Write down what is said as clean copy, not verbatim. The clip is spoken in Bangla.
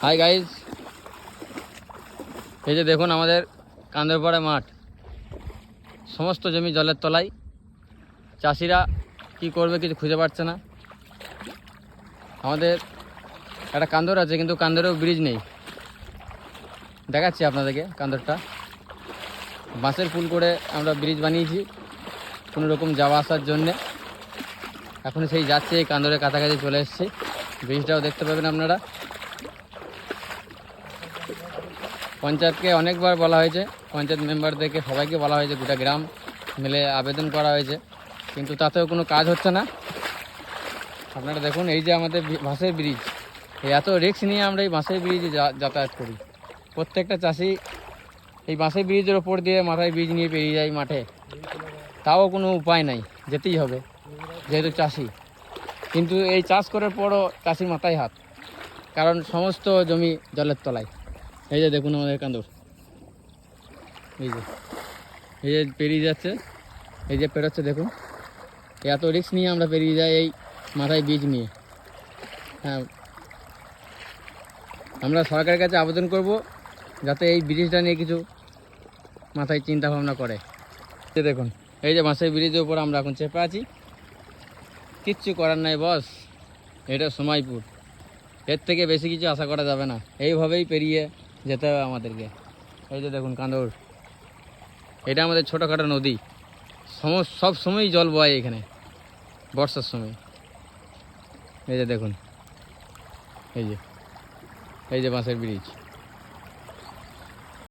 হাই গাইজ, এই যে দেখুন আমাদের কান্দরপাড়া মাঠ, সমস্ত জমি জলের তলায়। চাষিরা কি করবে কিছু খুঁজে পাচ্ছে না। আমাদের একটা কান্দর আছে, কিন্তু কান্দরেও ব্রিজ নেই। দেখাচ্ছি আপনাদেরকে কান্দরটা। বাঁশের পুল করে আমরা ব্রিজ বানিয়েছি কোনো রকম যাওয়া আসার জন্যে। এখন সেই যাচ্ছে, এই কান্দরের কাছাকাছি চলে এসেছি। ব্রিজটাও দেখতে পাবেন আপনারা। পঞ্চায়েতকে অনেকবার বলা হয়েছে, পঞ্চায়েত মেম্বারদেরকে সবাইকে বলা হয়েছে, গোটা গ্রাম মিলে আবেদন করা হয়েছে, কিন্তু তাতেও কোনো কাজ হচ্ছে না। আপনারা দেখুন, এই যে আমাদের বাঁশের ব্রিজ, এত রিস্ক নিয়ে আমরা এই বাঁশের ব্রিজে যাতায়াত করি। প্রত্যেকটা চাষি এই বাঁশের ব্রিজের ওপর দিয়ে মাথায় ব্রিজ নিয়ে পেরিয়ে যায় মাঠে, তাও কোনো উপায় নাই, যেতেই হবে যেহেতু চাষি। কিন্তু এই চাষ করার পরও চাষির মাথায় হাত, কারণ সমস্ত জমি জলের তলায়। এই যে দেখুন আমাদের কান্দর, এই যে পেরিয়ে যাচ্ছে, এই যে পেরোচ্ছে দেখুন। এত রিস্ক নিয়ে আমরা পেরিয়ে যাই এই মাথায় বীজ নিয়ে। হ্যাঁ, আমরা সরকারের কাছে আবেদন করব যাতে এই ব্রিজটা নিয়ে কিছু মাথায় চিন্তা ভাবনা করে। এই দেখুন, এই যে বাঁশের ব্রিজের উপর আমরা এখন চেপে আছি। কিচ্ছু করার নাই বস, এটা সময়পুর, এর থেকে বেশি কিছু আশা করা যাবে না। এইভাবেই পেরিয়ে যেতে হবে আমাদেরকে। এই যে দেখুন কান্দর, এটা আমাদের ছোটোখাটো নদী, সব সময়ই জল বয় এখানে বর্ষার সময়। এই যে দেখুন, এই যে বাঁশের ব্রিজ।